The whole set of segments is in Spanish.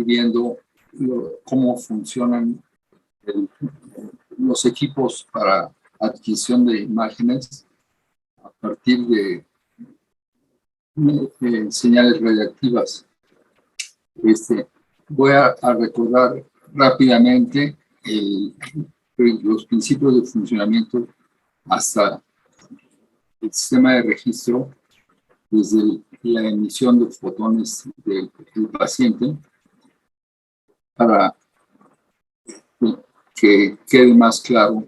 ir viendo cómo funcionan los equipos para adquisición de imágenes a partir de señales radiactivas. Voy a recordar rápidamente los principios de funcionamiento hasta el sistema de registro, desde la emisión de fotones del paciente, para que quede más claro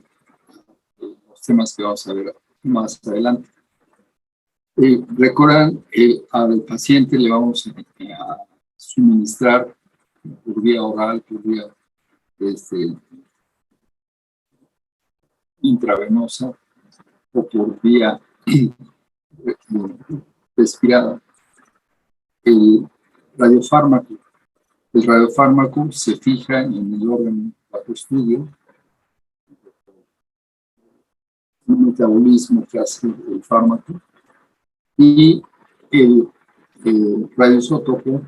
los temas que vamos a ver más adelante. Recuerdan, al paciente le vamos a suministrar por vía oral, por vía intravenosa o por vía respirada el radiofármaco. El radiofármaco se fija en el órgano bajo estudio, el metabolismo que hace el fármaco, y el radioisótopo,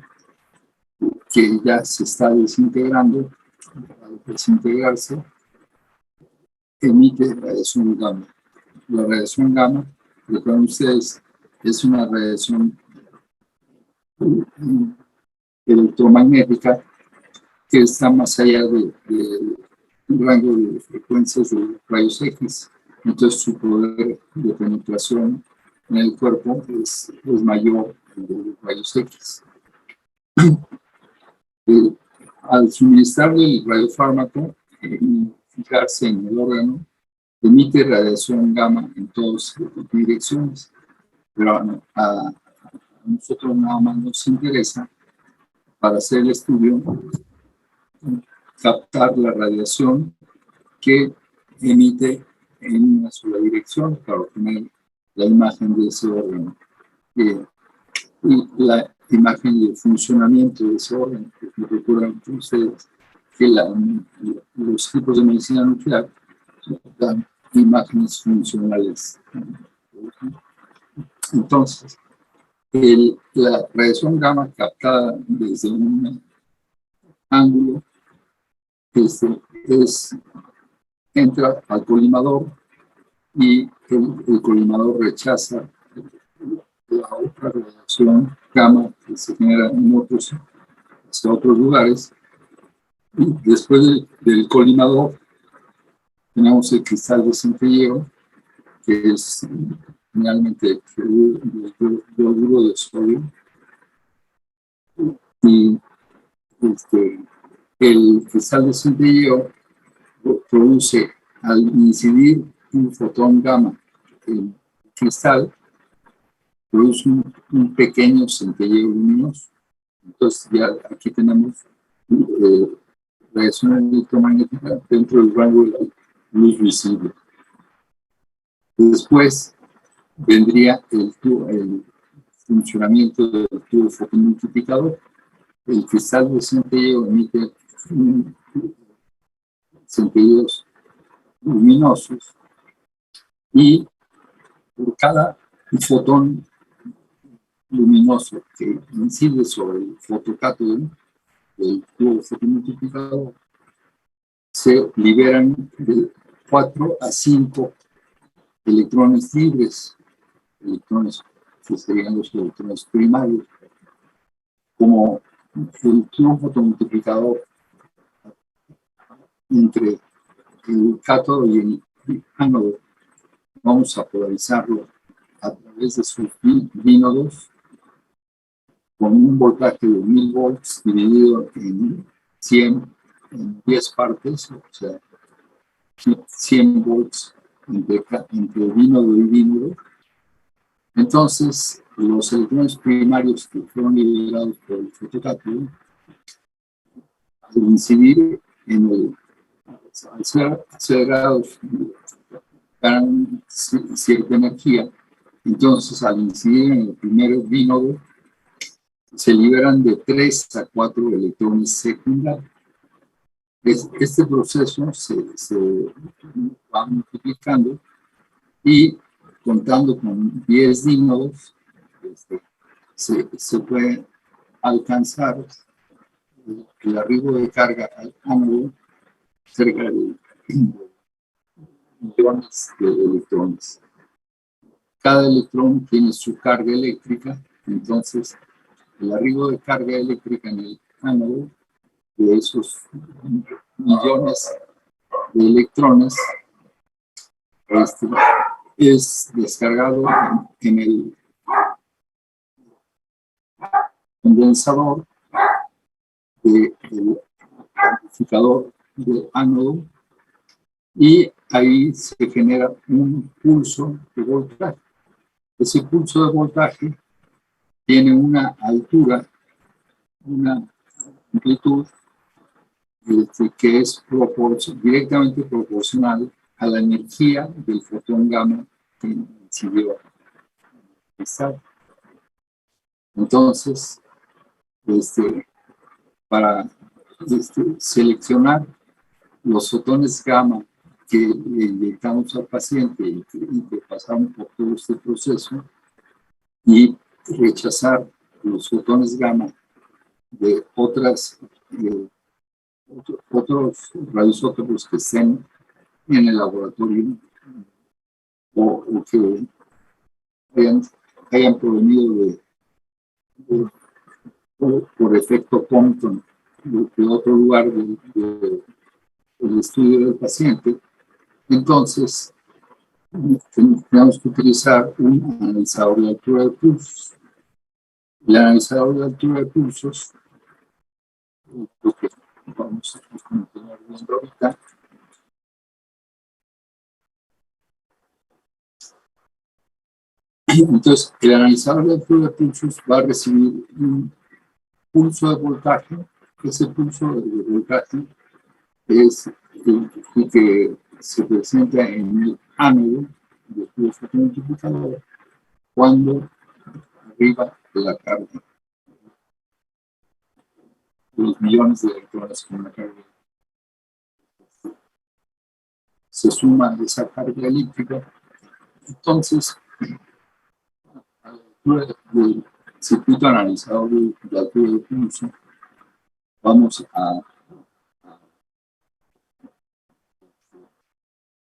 que ya se está desintegrando, al desintegrarse, emite radiación gamma. La radiación gamma, recuerden ustedes, es una radiación electromagnética que está más allá del rango de frecuencias de rayos X. Entonces su poder de penetración en el cuerpo es mayor que el de los rayos X. Al suministrarle el radiofármaco y fijarse en el órgano, emite radiación gamma en todas direcciones, pero a nosotros nada más nos interesa, para hacer el estudio, captar la radiación que emite en una sola dirección para obtener la imagen de ese órgano y la imagen del funcionamiento de ese órgano. Recuerdan ustedes que los equipos de medicina nuclear dan imágenes funcionales. Entonces, la radiación gamma captada desde un ángulo entra al colimador, y el colimador rechaza la otra radiación gamma que se genera hacia otros lugares. Y después del colimador tenemos el cristal de centelleo, que es generalmente el cloruro de sodio, y el cristal de centelleo produce, al incidir un fotón gamma en el cristal, produce un pequeño centelleo luminoso. Entonces ya aquí tenemos radiación electromagnética dentro del rango de la luz visible. Después vendría el funcionamiento del tubo fotomultiplicador. El cristal de centelleo emite centelleos luminosos, y por cada fotón luminoso que incide sobre el fotocátodo del tubo fotomultiplicador, se liberan de 4 a 5 electrones libres, electrones que serían los electrones primarios. Como el tubo fotomultiplicador entre el cátodo y el ánodo, vamos a polarizarlo a través de sus dínodos con un voltaje de 1000 volts dividido en 10 partes, o sea, 100 volts entre dínodo y dínodo. Entonces, los electrones primarios que fueron liberados por el fotocátodo, al incidir al ser acelerados, ganan cierta energía. Entonces, al incidir en el primer dínodo, se liberan de 3 a 4 electrones secundarios. Este proceso se va multiplicando, y contando con 10 dínodos, se puede alcanzar el arribo de carga al ánodo cerca de millones de electrones. Cada electrón tiene su carga eléctrica, entonces el arribo de carga eléctrica en el ánodo de esos millones de electrones es descargado en el condensador del amplificador del ánodo y ahí se genera un pulso de voltaje. Ese pulso de voltaje tiene una altura, una amplitud que es directamente proporcional a la energía del fotón gamma que incidió en el cristal. Entonces, para seleccionar los fotones gamma que le inyectamos al paciente y que pasamos por todo este proceso y rechazar los fotones gamma de otros radioisótopos que estén en el laboratorio o que hayan provenido por efecto Compton de otro lugar del estudio del paciente. Entonces, tenemos que utilizar un analizador de altura de pulsos. El analizador de altura de pulsos, lo que vamos a continuar viendo ahorita, entonces el analizador de altura de pulsos va a recibir un pulso de voltaje. Ese pulso de voltaje es el que se presenta en el ánodo del fotomultiplicador cuando arriba de la carga de los millones de electrones con la carga. Se suma esa carga elíptica. Entonces, a la altura del circuito analizador de altura de pulso, vamos a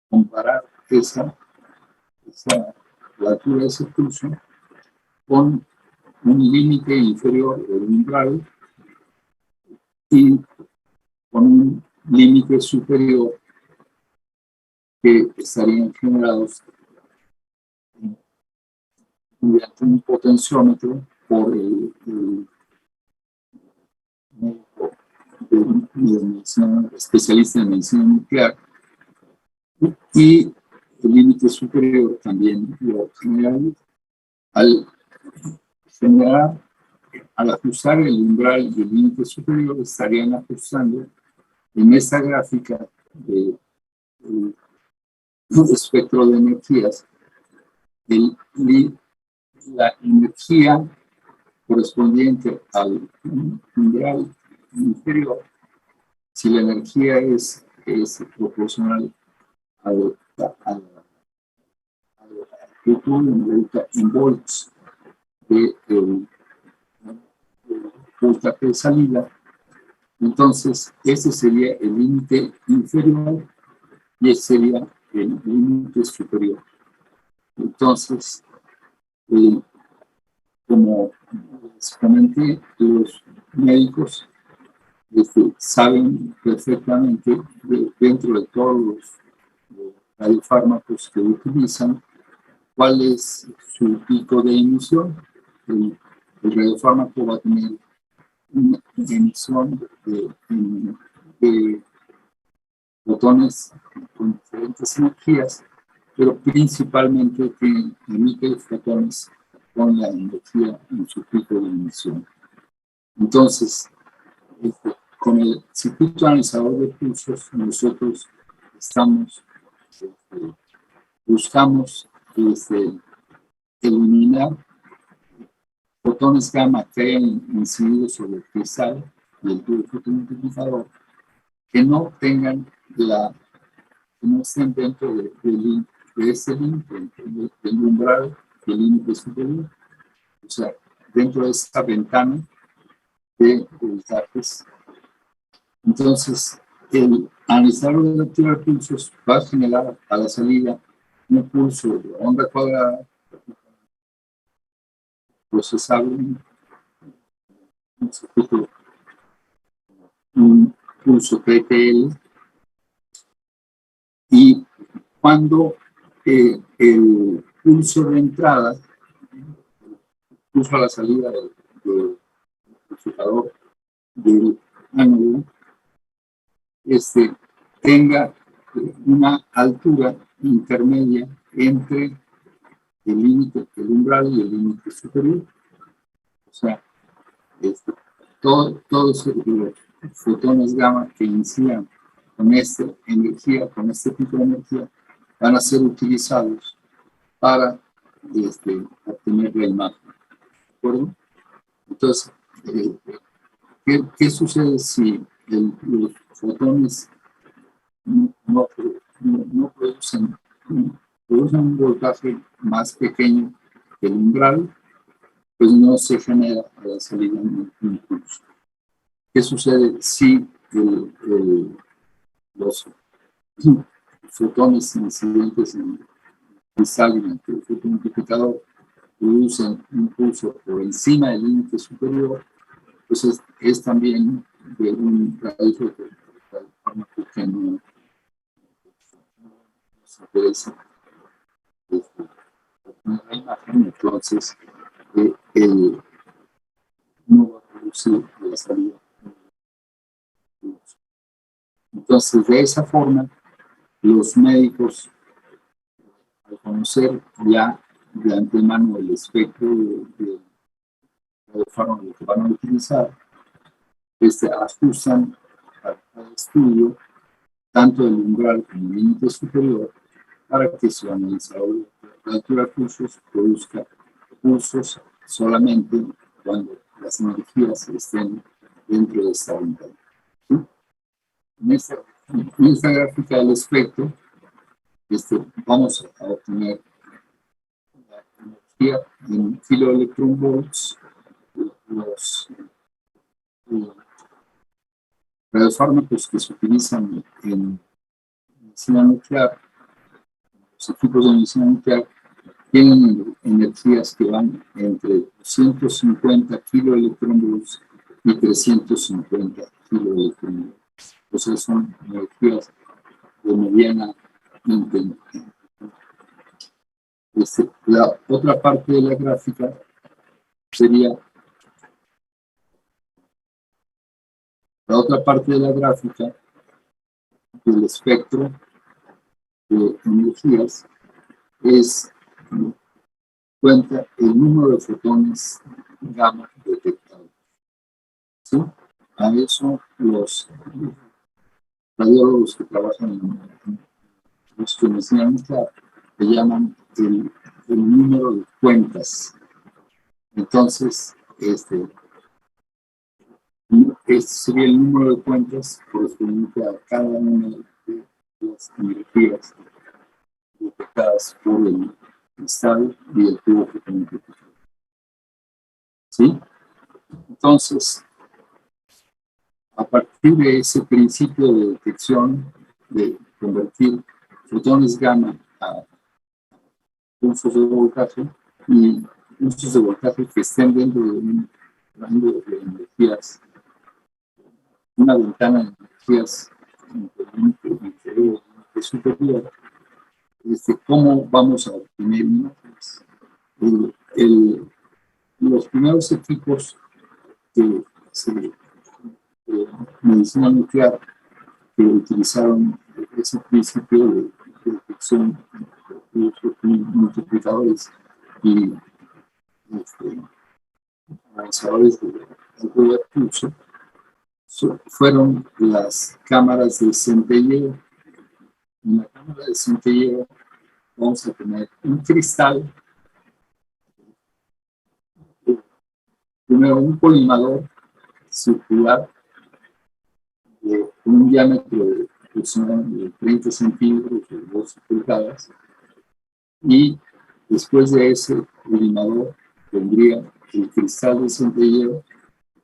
comparar la altura de ese pulso con un límite inferior del umbral y con un límite superior que estarían generados mediante un potenciómetro por el médico de medicina, especialista en medicina nuclear, y el límite superior también lo generaría. Al ajustar el umbral y el límite superior, estarían ajustando en esta gráfica de espectro de energías la energía correspondiente al umbral inferior. Si la energía es proporcional a la amplitud en volts del voltaje de salida, entonces ese sería el límite inferior y ese sería el límite superior. Entonces, como les comenté, los médicos saben perfectamente dentro de todos los radiofármacos que utilizan cuál es su pico de emisión. El radiofármaco va a tener una emisión de fotones con diferentes energías, pero principalmente que emite fotones con la energía en su pico de emisión. Entonces, con el circuito analizador de pulsos, nosotros buscamos eliminar fotones gamma que hayan incidido sobre el cristal y el tubo fotomultiplicador, que no estén dentro de ese límite, del umbral del límite superior, o sea, dentro de esta ventana de voltajes Entonces, el analizador de lectura de pulsos va a generar a la salida un pulso de onda cuadrada procesable, un pulso PTL, y cuando el pulso de entrada, el pulso a la salida del amplificador del ángulo, tenga una altura intermedia entre el límite, el umbral y el límite superior. O sea, todos los fotones gamma que incidan con esta energía, con este tipo de energía, van a ser utilizados para obtener la imagen. ¿De acuerdo? Entonces, ¿qué sucede si los fotones no producen un voltaje más pequeño que el umbral? Pues no se genera a la salida un impulso. ¿Qué sucede si los fotones incidentes en el cristal y en el fotomultiplicador producen un impulso por encima del límite superior? Pues es también de un radio que no se interesa la imagen, entonces no va a producir la salida. Entonces, de esa forma, los médicos, al conocer ya de antemano el espectro de fármacos que van a utilizar, ajustan al estudio tanto el umbral como el límite superior para que su analizador de altura de pulsos produzca pulsos solamente cuando las energías estén dentro de esta ventana. ¿Sí? En esta gráfica del espectro vamos a obtener la energía en kiloelectronvolts. Los radiofármacos que se utilizan en medicina nuclear, los equipos de medicina nuclear, tienen energías que van entre 250 kiloelectronvolts y 350 kiloelectronvolts. Entonces son energías de mediana intensidad. La otra parte de la gráfica sería la otra parte de la gráfica del espectro de energías cuenta el número de fotones gamma detectados. ¿Sí? A eso los radiólogos que trabajan en medicina nuclear le llaman el número de cuentas. Entonces, este sería el número de cuentas correspondiente a cada una de las energías detectadas por el cristal y el tubo fotomultiplicador. ¿Sí? Entonces, a partir de ese principio de detección, de convertir fotones gamma a pulsos de voltaje y pulsos de voltaje que estén dentro de un rango de energías, una ventana de energías inferior y superior, ¿cómo vamos a obtener imágenes? Los primeros equipos de medicina nuclear que utilizaron ese principio de detección de multiplicadores y avanzadores de pulso fueron las cámaras de centelleo. En la cámara de centelleo vamos a tener un cristal, primero un colimador circular de un diámetro de aproximadamente 30 centímetros de 12 pulgadas, y después de ese colimador tendría el cristal de centelleo,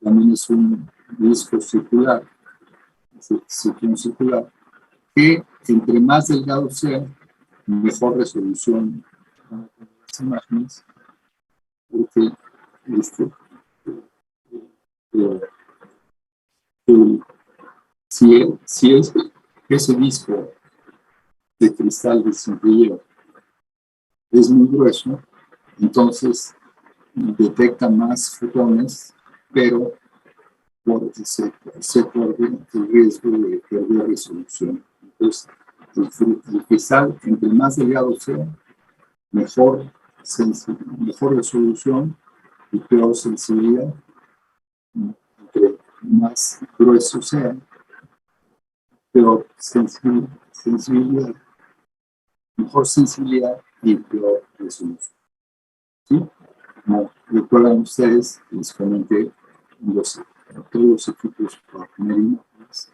también es un disco circular sección circular, que entre más delgado sea, mejor resolución van a tener las imágenes, porque eh, si es ese disco de cristal de centelleo es muy grueso, entonces detecta más fotones, pero se corre el riesgo de perder resolución. Entonces, el cristal, entre más delgado sea, mejor resolución y peor sensibilidad. Entre más grueso sea, peor sensibilidad, mejor sensibilidad y peor resolución. ¿Sí? Como recuerdan ustedes, les comenté todos los equipos para poner imágenes,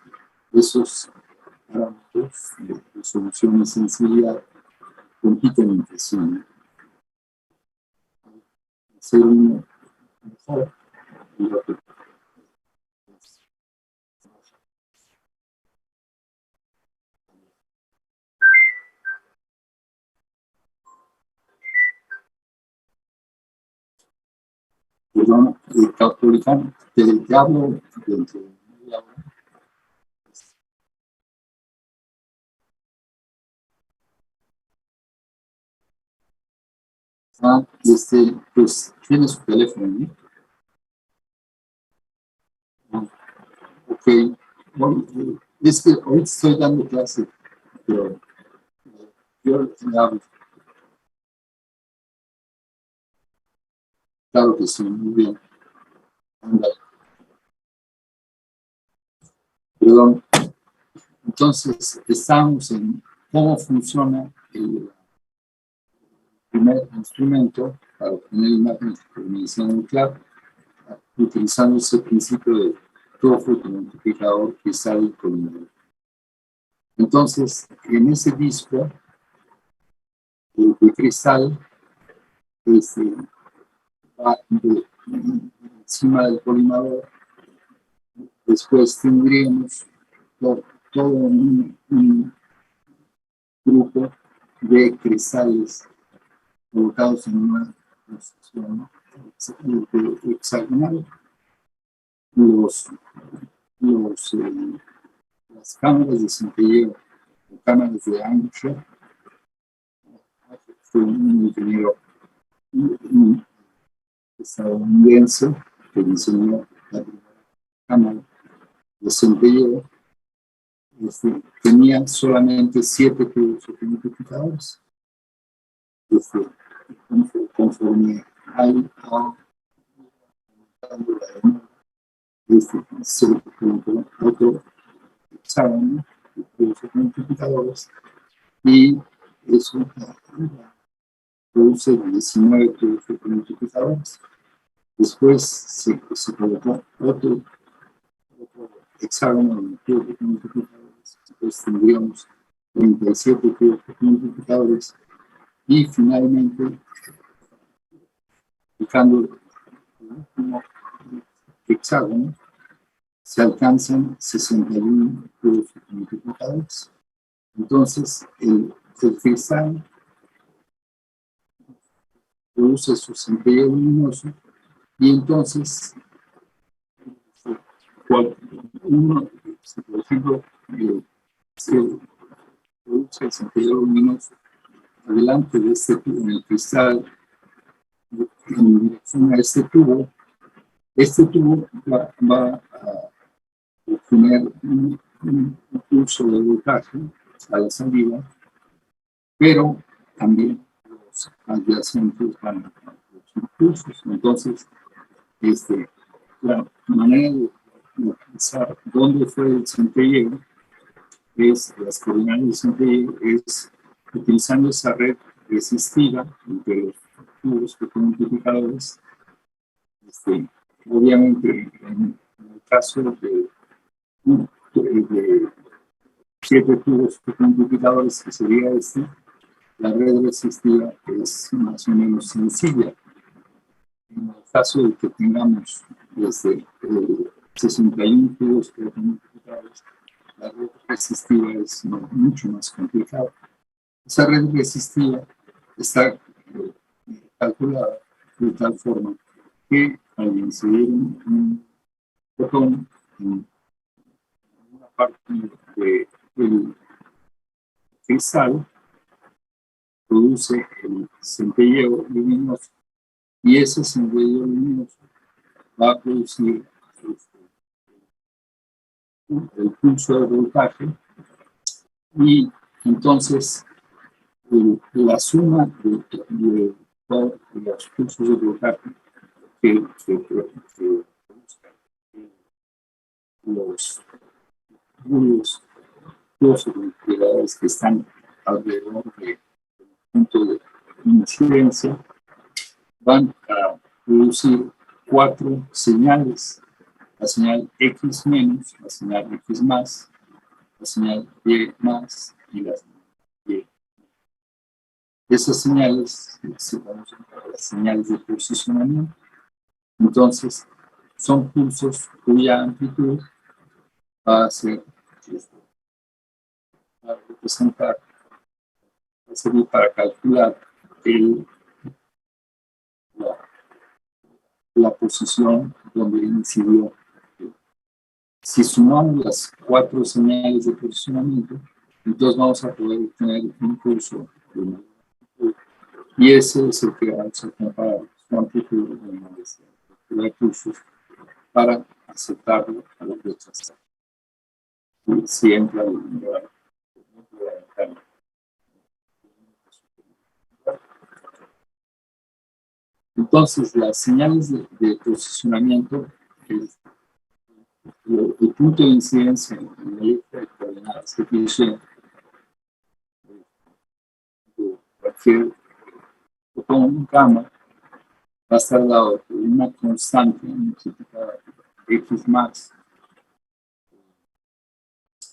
esos parámetros de resolución y sensibilidad compiten entre sí, ¿no? Ser uno mejor y otro. Perdón, Capricorn, te hablo dentro de media hora. Pues tiene su teléfono, ¿no? Ah, ok. Bueno, es que hoy estoy dando clase, pero yo le hablo. Claro que sí, muy bien. Anda, perdón. Entonces, estamos en cómo funciona el primer instrumento para obtener imágenes por medición nuclear, utilizando ese principio de todo fotomultiplicador que sale con. Entonces, en ese disco de cristal, va encima del colimador. Después tendríamos todo un grupo de cristales colocados en una posición hexagonal. Las cámaras de centelleo o cámaras de ancho, fue un ingeniero estadounidense que diseñó la primera cámara de centelleo. Tenía solamente 7 tubos multiplicadores. Conforme hay se colocó otro hexágono de tubos multiplicadores y eso produce 19 tubos multiplicadores. Después se colocó otro hexágono de tubos multiplicadores. Después tendríamos 37 tubos multiplicadores y finalmente, aplicando el último hexágono, se alcanzan 61 tubos multiplicadores. Entonces, el cristal produce su centelleo luminoso y entonces, uno, por ejemplo, se produce el centelleo luminoso adelante de este tubo, en el cristal, en dirección a este tubo va a obtener un impulso de voltaje a la salida, pero también los adyacentes van a tener los impulsos. Entonces, la manera de localizar dónde fue el centelleo es, las coordenadas del centelleo es utilizando esa red resistiva entre los tubos multiplicadores. Obviamente, en el caso de 7 tubos multiplicadores, que sería la red resistiva es más o menos sencilla. En el caso de que tengamos 61 tubos multiplicadores, resistiva es mucho más complicado. Esa red resistiva está calculada de tal forma que al incidir un fotón en una parte del cristal, produce el centelleo luminoso, y ese centelleo luminoso va a producir el pulso de voltaje, y entonces la suma de todos los pulsos de voltaje que buscan los propiedades que están alrededor del punto de incidencia, van a producir 4 señales: la señal X menos, la señal X más, la señal Y más y la señal Y. Esas señales se conocen como las señales de posicionamiento. Entonces, son pulsos cuya amplitud va a ser, va a representar, va a servir para calcular la posición donde incidió. Si sumamos las 4 señales de posicionamiento, entonces vamos a poder obtener un pulso de una amplitud, y ese es el que vamos a comparar su amplitud de pulsos para aceptarlo a la rechazar. Si entra entonces, las señales de posicionamiento, el punto de incidencia en el eje de coordenadas que dice cualquier fotón gamma va a estar dado por una constante multiplicada por X más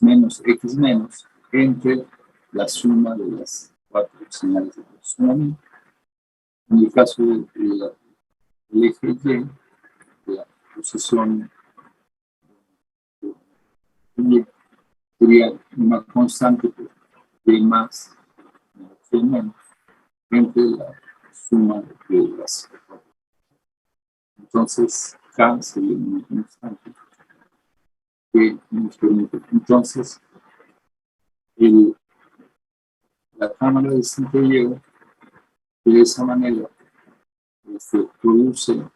menos X menos entre la suma de las 4 señales de posicionamiento. En el caso del eje Y, la posición Y sería una constante por Y más menos Y menos entre la suma de las 4. Entonces, K sería una constante que nos permite. Entonces, la cámara de centelleo de esa manera produce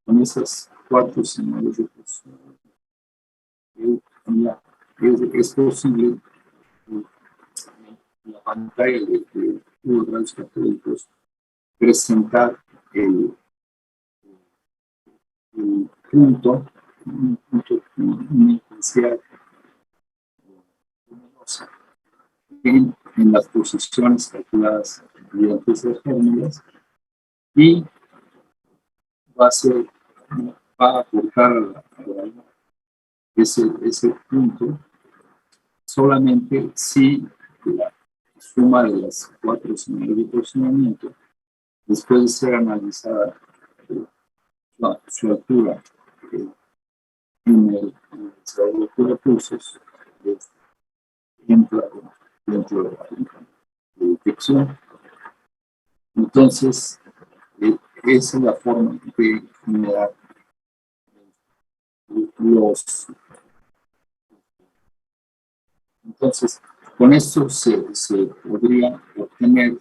con esas 4 señales de posición. Es posible en la pantalla de los rayos catódicos presentar el punto, una intensidad luminosa en las posiciones calculadas mediante esas fórmulas, y va a aportar a ese punto solamente si la suma de las 4 señales de posicionamiento, después de ser analizada su altura en el observador de pulsos, entra dentro de la detección. Entonces, esa es la forma de generar los. Entonces, con esto se podría obtener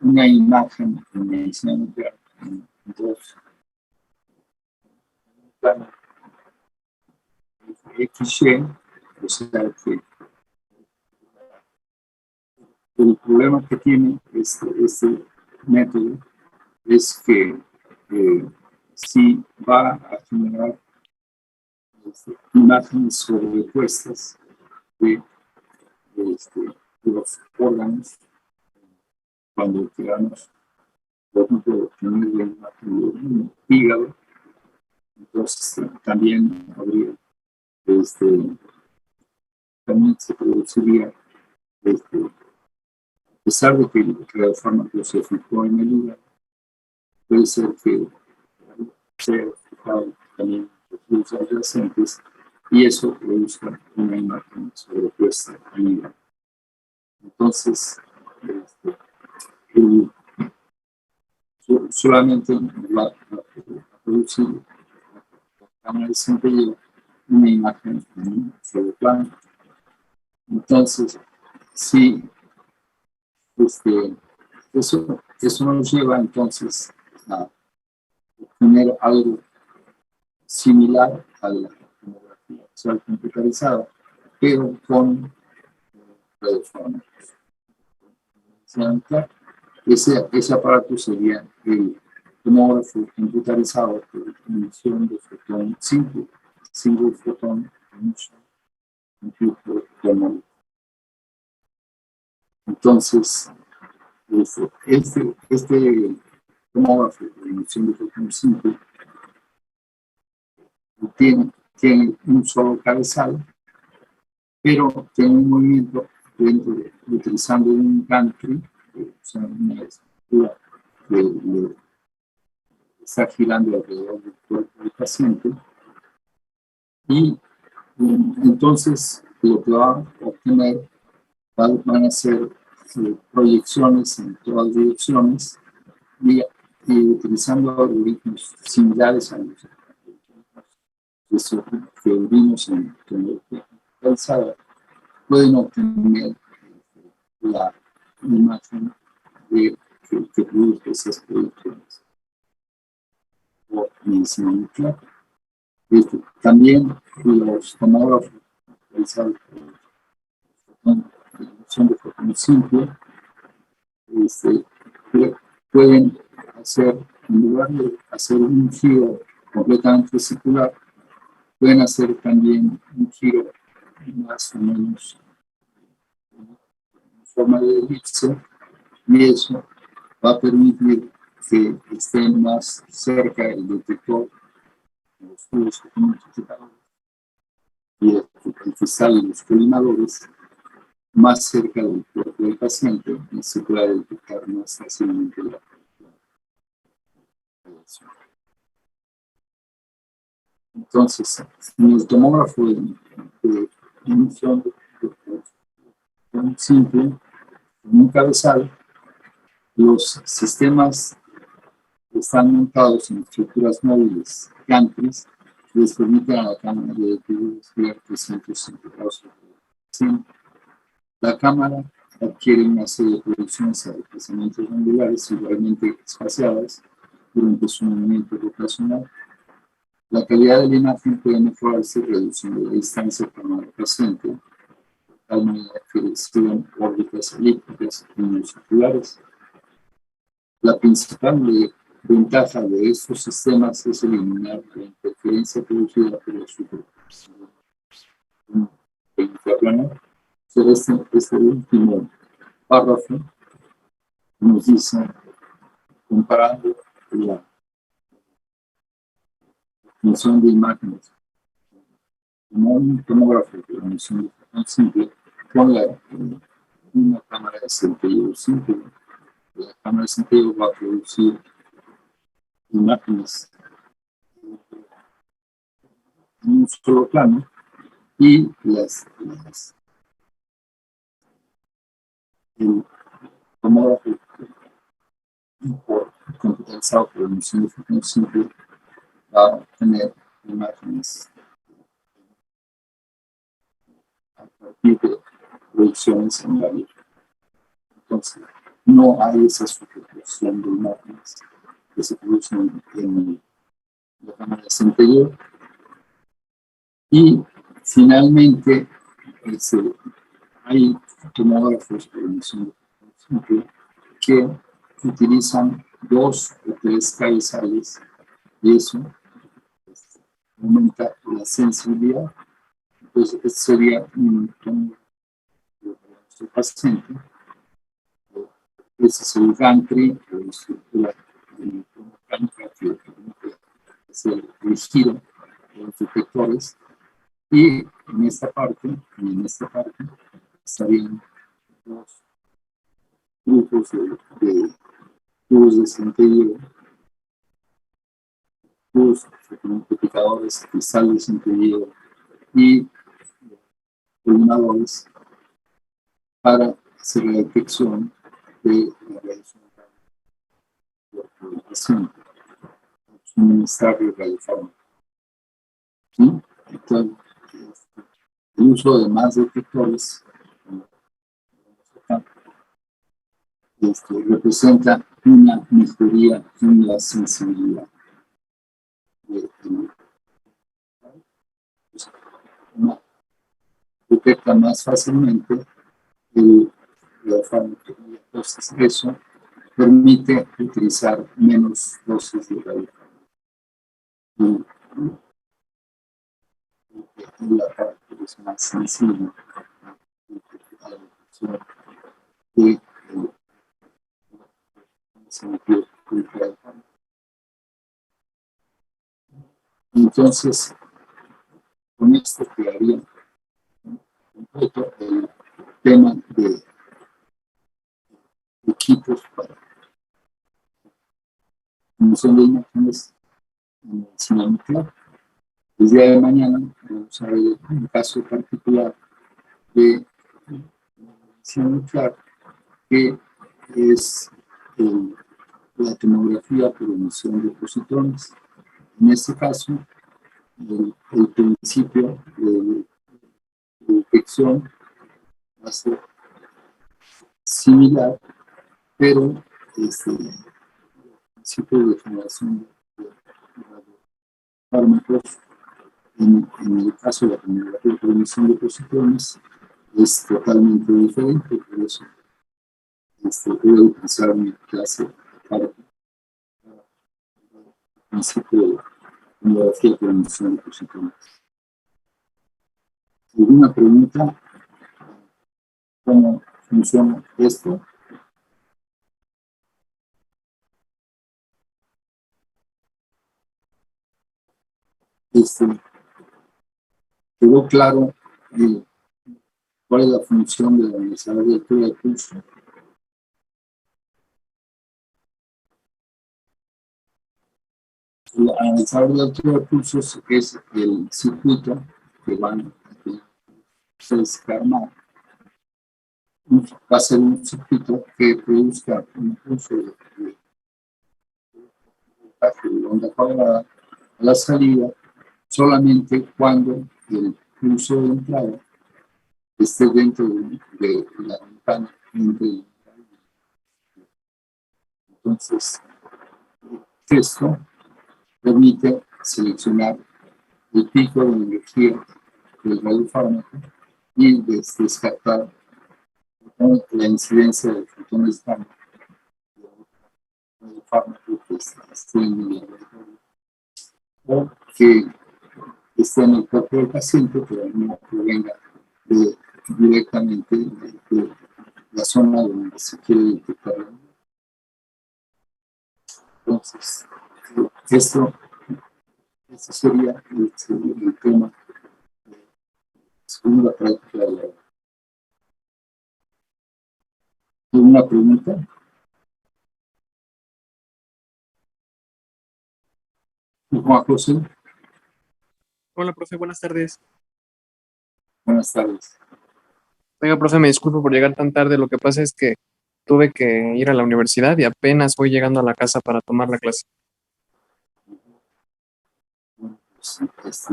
una imagen dimensional en 2 planos XY, o sea que el problema que tiene este método es que si va a generar imágenes sobrepuestas de los órganos, cuando queramos, por ejemplo, obtener la imagen de un hígado. Entonces también habría, también se produciría, a pesar de que el radiofármaco se fijó en el hígado, puede ser que sea fijado también en los adyacentes, y eso produce una imagen sobrepuesta al nivel. Entonces, solamente va a producir la cámara de centello una imagen en un solo plano. Entonces, si eso nos lleva entonces a obtener algo similar a la tomografía visual computarizada, pero con radioformas. Ese aparato sería el tomógrafo computarizado por emisión de fotón simple, single photon emission computer tomography. Entonces, este tomógrafo de emisión de fotón simple tiene un solo cabezal, pero tiene un movimiento utilizando un gantry, o sea, una estructura que está girando alrededor del cuerpo del paciente, y entonces lo que va a obtener van a ser proyecciones en todas direcciones y utilizando algoritmos similares a los que vimos en tomografía computarizada, pueden obtener la imagen que produce esas proyecciones por medicina nuclear. También los tomógrafos realizados por emisión de fotón simple pueden hacer, en lugar de hacer un giro completamente circular, pueden hacer también un giro más o menos en forma de elipse, y eso va a permitir que estén más cerca del detector de los tubos que tienen detectadores y el cristal de los colimadores más cerca del cuerpo del paciente, y se pueda detectar más fácilmente la radiación. Entonces, en el tomógrafo de emisión de simple, en un cabezal, los sistemas están montados en estructuras móviles, gantries, que les permiten a la cámara de desviar 360 grados. La cámara adquiere una serie de proyecciones a desplazamientos angulares igualmente espaciadas durante su movimiento rotacional. La calidad de la imagen puede mejorarse reduciendo la distancia cámara-paciente, de tal manera que reciban órbitas elípticas y no circulares. La principal ventaja de estos sistemas es eliminar la interferencia producida por la superposición infraplanar. Este último párrafo nos dice, comparando la emisión de imágenes como un tomógrafo de emisión de fotón simple con una cámara de centello simple. La cámara de centello va a producir imágenes en un solo plano, y el tomógrafo computarizado por emisión de fotón simple va a tener imágenes a partir de proyecciones en la vida. Entonces, no hay esa superposición de imágenes que se producen en la cámara de centello. Y finalmente, hay tomógrafos por emisión de fotón simple que utilizan 2 o 3 cabezales, y eso aumenta la sensibilidad. Entonces, este sería un tomógrafo de nuestro paciente. Ese es el gantry, o estructura mecánica que permite hacer el giro de los detectores. Y en esta parte estarían los grupos de tubos de centello, tubos fotoamplificadores, cristal de centello, y pulmonadores para hacer la detección de la radiación del paciente, suministrar el radiofármaco. ¿Sí? Entonces, el uso de más detectores representa una mejoría en la sensibilidad. Detecta más fácilmente el radiofármaco. Entonces, eso permite utilizar menos dosis de radiofármaco. Y la parte es más sensible a la detección de sentido del radiofármaco. Entonces, con esto quedaría completo el tema de equipos para emisión de imágenes en medicina nuclear. El día de mañana vamos a ver un caso particular de medicina nuclear que es la tomografía por emisión de positrones. En este caso, el principio de detección va a ser similar, pero el principio de generación de fármacos en el caso de la tomografía por emisión de positrones es totalmente diferente, por eso voy a utilizar mi clase para el principio de tomografía por emisión de positrones. ¿Alguna pregunta? ¿Cómo funciona esto? ¿Quedó claro cuál es la función del analizador de altura de pulso? El analizador de altura de pulsos es el circuito que van a descargar. Va a ser un circuito que produzca un pulso de onda cuadrada a la salida solamente cuando el pulso de entrada esté dentro de la ventana. Entonces, esto permite seleccionar el pico de energía del radiofármaco y descartar la incidencia de fotones gamma del fármaco que esté en el laboratorio o que esté en el cuerpo del paciente, pero no provenga directamente de la zona donde se quiere detectar. Entonces, esto sería el tema según la práctica de la. ¿Alguna pregunta? Juan José, Hola, profe, buenas tardes. buenas tardes. Oiga, profe, me disculpo por llegar tan tarde. Lo que pasa es que tuve que ir a la universidad y apenas voy llegando a la casa para tomar la clase. Bueno, pues,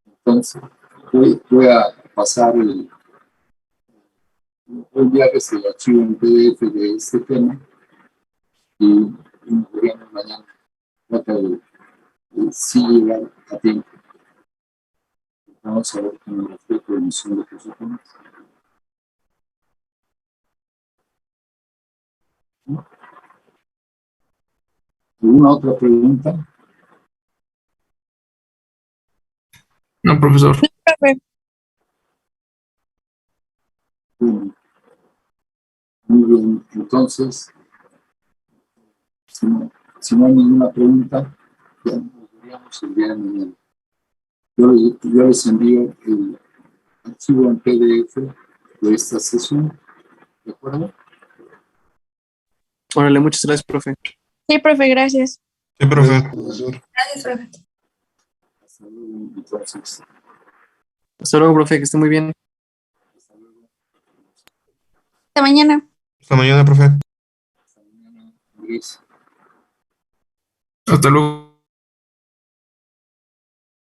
entonces, voy a pasar el enviarles el archivo en PDF de este tema y nos veremos mañana. Trata de sí llegar a tiempo. Vamos a ver cómo nos fue la emisión de posiciones. ¿Alguna otra pregunta? No, profesor. Bueno, muy bien, entonces, si no hay ninguna pregunta, ya nos veríamos el día de mañana. Yo les envío el archivo en PDF de esta sesión, ¿de acuerdo? Órale, muchas gracias, profe. Sí, profe, gracias. Sí, profe. Gracias, profe. Hasta luego, entonces. Hasta luego, profe, que esté muy bien. Hasta mañana. Hasta mañana, profe. Hasta mañana, Andrés. Hasta luego.